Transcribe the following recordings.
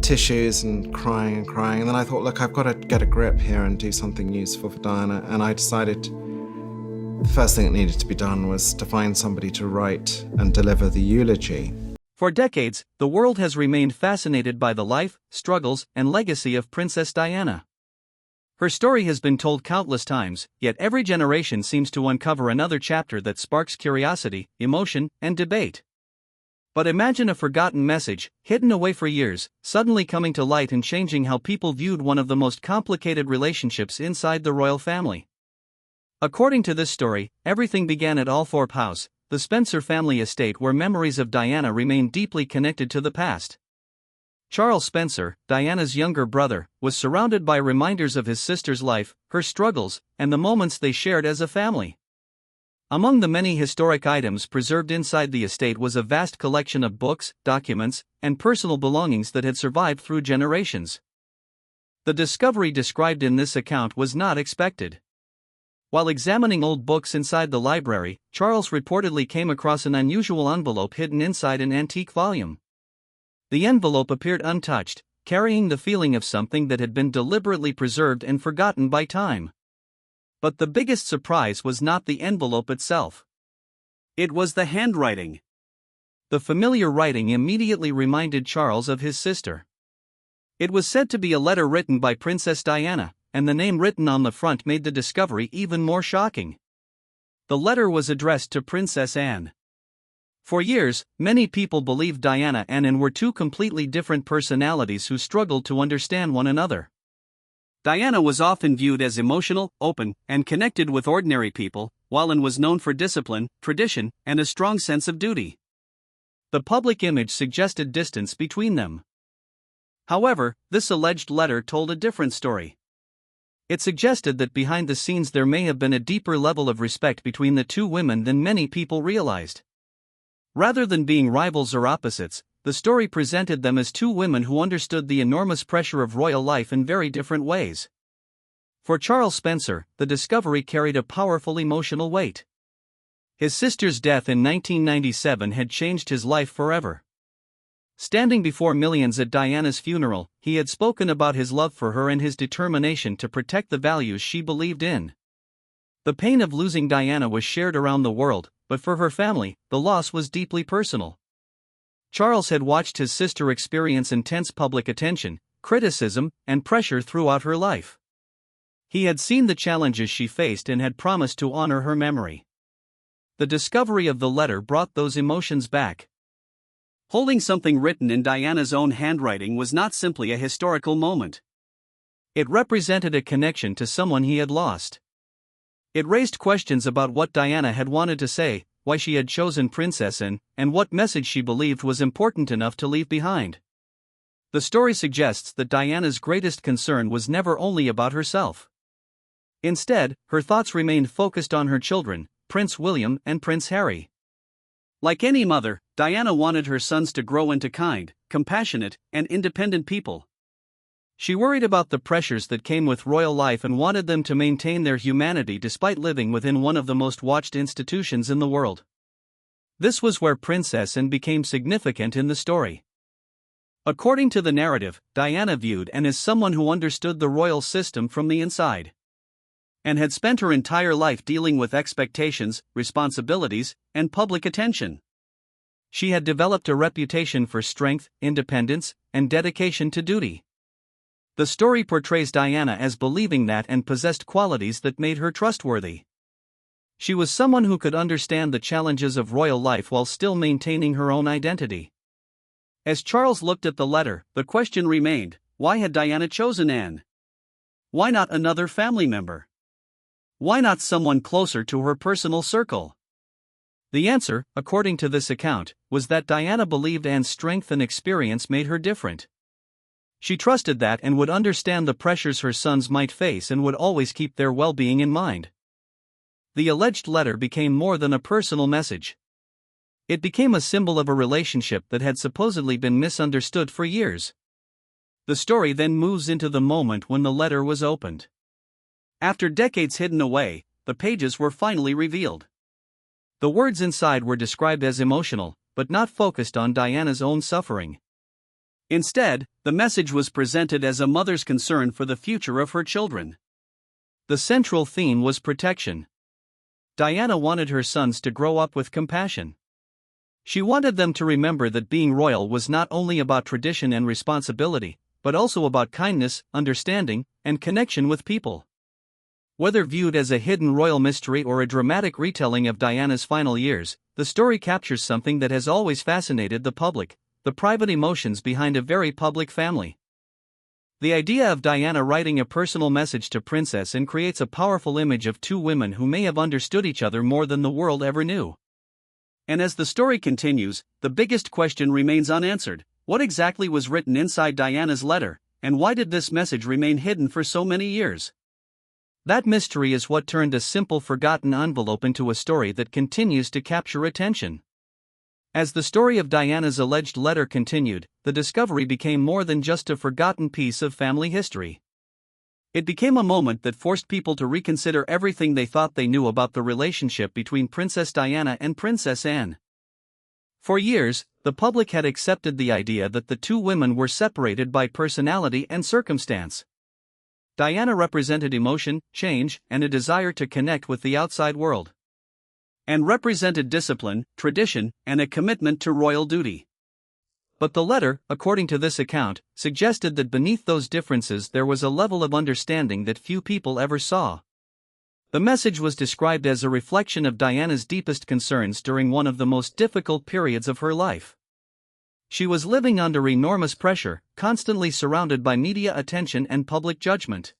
tissues and crying and crying. And then I thought, look, I've got to get a grip here and do something useful for Diana. And I decided the first thing that needed to be done was to find somebody to write and deliver the eulogy. For decades, the world has remained fascinated by the life, struggles, and legacy of Princess Diana. Her story has been told countless times, yet every generation seems to uncover another chapter that sparks curiosity, emotion, and debate. But imagine a forgotten message, hidden away for years, suddenly coming to light and changing how people viewed one of the most complicated relationships inside the royal family. According to this story, everything began at Althorpe House, the Spencer family estate where memories of Diana remain deeply connected to the past. Charles Spencer, Diana's younger brother, was surrounded by reminders of his sister's life, her struggles, and the moments they shared as a family. Among the many historic items preserved inside the estate was a vast collection of books, documents, and personal belongings that had survived through generations. The discovery described in this account was not expected. While examining old books inside the library, Charles reportedly came across an unusual envelope hidden inside an antique volume. The envelope appeared untouched, carrying the feeling of something that had been deliberately preserved and forgotten by time. But the biggest surprise was not the envelope itself. It was the handwriting. The familiar writing immediately reminded Charles of his sister. It was said to be a letter written by Princess Diana, and the name written on the front made the discovery even more shocking. The letter was addressed to Princess Anne. For years, many people believed Diana and Anne were two completely different personalities who struggled to understand one another. Diana was often viewed as emotional, open, and connected with ordinary people, while Anne was known for discipline, tradition, and a strong sense of duty. The public image suggested distance between them. However, this alleged letter told a different story. It suggested that behind the scenes there may have been a deeper level of respect between the two women than many people realized. Rather than being rivals or opposites, the story presented them as two women who understood the enormous pressure of royal life in very different ways. For Charles Spencer, the discovery carried a powerful emotional weight. His sister's death in 1997 had changed his life forever. Standing before millions at Diana's funeral, he had spoken about his love for her and his determination to protect the values she believed in. The pain of losing Diana was shared around the world, but for her family, the loss was deeply personal. Charles had watched his sister experience intense public attention, criticism, and pressure throughout her life. He had seen the challenges she faced and had promised to honor her memory. The discovery of the letter brought those emotions back. Holding something written in Diana's own handwriting was not simply a historical moment. It represented a connection to someone he had lost. It raised questions about what Diana had wanted to say, why she had chosen Princess Anne, and what message she believed was important enough to leave behind. The story suggests that Diana's greatest concern was never only about herself. Instead, her thoughts remained focused on her children, Prince William and Prince Harry. Like any mother, Diana wanted her sons to grow into kind, compassionate, and independent people. She worried about the pressures that came with royal life and wanted them to maintain their humanity despite living within one of the most watched institutions in the world. This was where Princess Anne became significant in the story. According to the narrative, Diana viewed Anne as someone who understood the royal system from the inside, and had spent her entire life dealing with expectations, responsibilities, and public attention. She had developed a reputation for strength, independence, and dedication to duty. The story portrays Diana as believing that Anne possessed qualities that made her trustworthy. She was someone who could understand the challenges of royal life while still maintaining her own identity. As Charles looked at the letter, the question remained, why had Diana chosen Anne? Why not another family member? Why not someone closer to her personal circle? The answer, according to this account, was that Diana believed Anne's strength and experience made her different. She trusted that Anne would understand the pressures her sons might face and would always keep their well-being in mind. The alleged letter became more than a personal message. It became a symbol of a relationship that had supposedly been misunderstood for years. The story then moves into the moment when the letter was opened. After decades hidden away, the pages were finally revealed. The words inside were described as emotional, but not focused on Diana's own suffering. Instead, the message was presented as a mother's concern for the future of her children. The central theme was protection. Diana wanted her sons to grow up with compassion. She wanted them to remember that being royal was not only about tradition and responsibility, but also about kindness, understanding, and connection with people. Whether viewed as a hidden royal mystery or a dramatic retelling of Diana's final years, the story captures something that has always fascinated the public: the private emotions behind a very public family. The idea of Diana writing a personal message to Princess Anne creates a powerful image of two women who may have understood each other more than the world ever knew. And as the story continues, the biggest question remains unanswered: what exactly was written inside Diana's letter, and why did this message remain hidden for so many years? That mystery is what turned a simple forgotten envelope into a story that continues to capture attention. As the story of Diana's alleged letter continued, the discovery became more than just a forgotten piece of family history. It became a moment that forced people to reconsider everything they thought they knew about the relationship between Princess Diana and Princess Anne. For years, the public had accepted the idea that the two women were separated by personality and circumstance. Diana represented emotion, change, and a desire to connect with the outside world. Anne represented discipline, tradition, and a commitment to royal duty. But the letter, according to this account, suggested that beneath those differences there was a level of understanding that few people ever saw. The message was described as a reflection of Diana's deepest concerns during one of the most difficult periods of her life. She was living under enormous pressure, constantly surrounded by media attention and public judgment.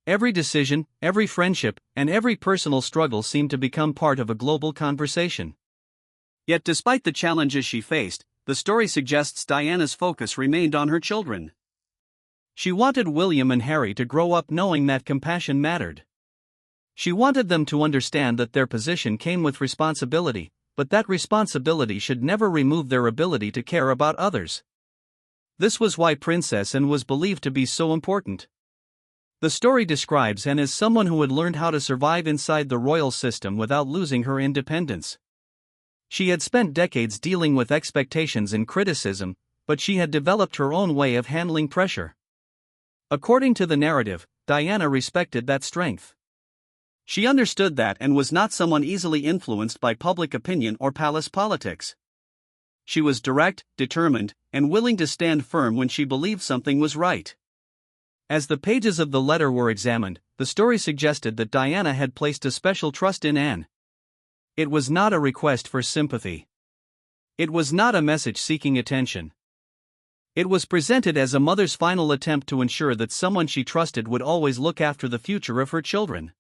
Every decision, every friendship, and every personal struggle seemed to become part of a global conversation. Yet despite the challenges she faced, the story suggests Diana's focus remained on her children. She wanted William and Harry to grow up knowing that compassion mattered. She wanted them to understand that their position came with responsibility, but that responsibility should never remove their ability to care about others. This was why Princess Anne was believed to be so important. The story describes Anne as someone who had learned how to survive inside the royal system without losing her independence. She had spent decades dealing with expectations and criticism, but she had developed her own way of handling pressure. According to the narrative, Diana respected that strength. She understood that Anne was not someone easily influenced by public opinion or palace politics. She was direct, determined, and willing to stand firm when she believed something was right. As the pages of the letter were examined, the story suggested that Diana had placed a special trust in Anne. It was not a request for sympathy. It was not a message seeking attention. It was presented as a mother's final attempt to ensure that someone she trusted would always look after the future of her children.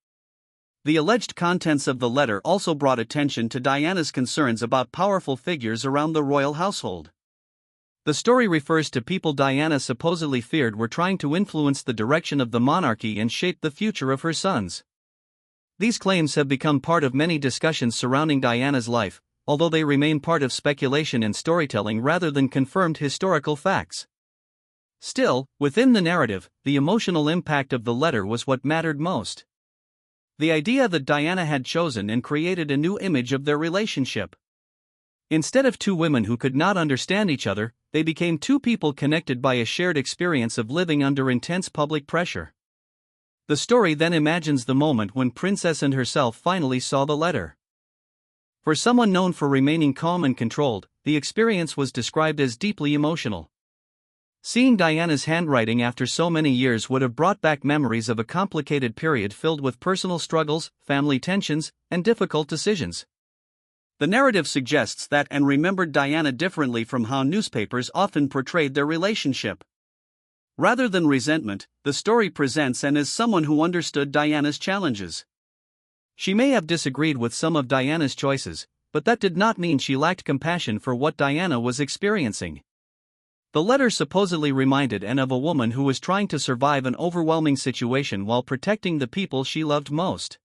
The alleged contents of the letter also brought attention to Diana's concerns about powerful figures around the royal household. The story refers to people Diana supposedly feared were trying to influence the direction of the monarchy and shape the future of her sons. These claims have become part of many discussions surrounding Diana's life, although they remain part of speculation and storytelling rather than confirmed historical facts. Still, within the narrative, the emotional impact of the letter was what mattered most. The idea that Diana had chosen and created a new image of their relationship. Instead of two women who could not understand each other, they became two people connected by a shared experience of living under intense public pressure. The story then imagines the moment when Princess Anne herself finally saw the letter. For someone known for remaining calm and controlled, the experience was described as deeply emotional. Seeing Diana's handwriting after so many years would have brought back memories of a complicated period filled with personal struggles, family tensions, and difficult decisions. The narrative suggests that Anne remembered Diana differently from how newspapers often portrayed their relationship. Rather than resentment, the story presents Anne as someone who understood Diana's challenges. She may have disagreed with some of Diana's choices, but that did not mean she lacked compassion for what Diana was experiencing. The letter supposedly reminded Anne of a woman who was trying to survive an overwhelming situation while protecting the people she loved most.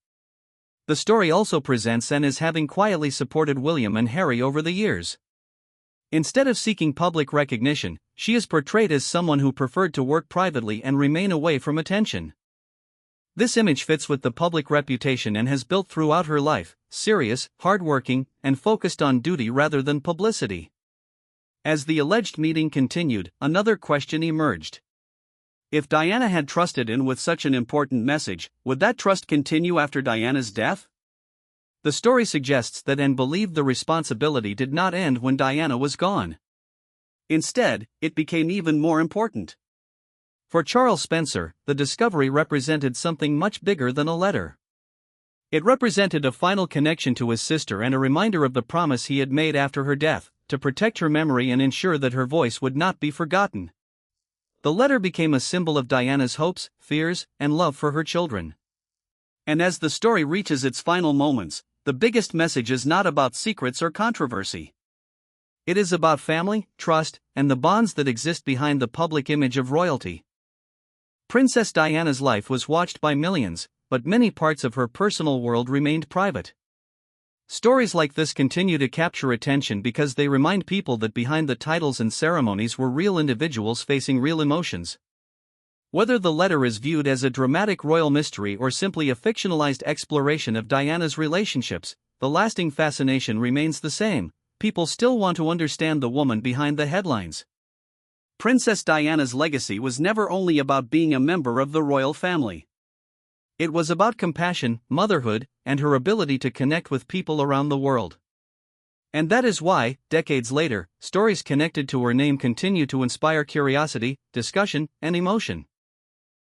The story also presents Anne as having quietly supported William and Harry over the years. Instead of seeking public recognition, she is portrayed as someone who preferred to work privately and remain away from attention. This image fits with the public reputation Anne has built throughout her life: serious, hardworking, and focused on duty rather than publicity. As the alleged meeting continued, another question emerged. If Diana had trusted in with such an important message, would that trust continue after Diana's death? The story suggests that Anne believed the responsibility did not end when Diana was gone. Instead, it became even more important. For Charles Spencer, the discovery represented something much bigger than a letter. It represented a final connection to his sister and a reminder of the promise he had made after her death, to protect her memory and ensure that her voice would not be forgotten. The letter became a symbol of Diana's hopes, fears, and love for her children. And as the story reaches its final moments, the biggest message is not about secrets or controversy. It is about family, trust, and the bonds that exist behind the public image of royalty. Princess Diana's life was watched by millions, but many parts of her personal world remained private. Stories like this continue to capture attention because they remind people that behind the titles and ceremonies were real individuals facing real emotions. Whether the letter is viewed as a dramatic royal mystery or simply a fictionalized exploration of Diana's relationships, the lasting fascination remains the same. People still want to understand the woman behind the headlines. Princess Diana's legacy was never only about being a member of the royal family. It was about compassion, motherhood, and her ability to connect with people around the world. And that is why, decades later, stories connected to her name continue to inspire curiosity, discussion, and emotion.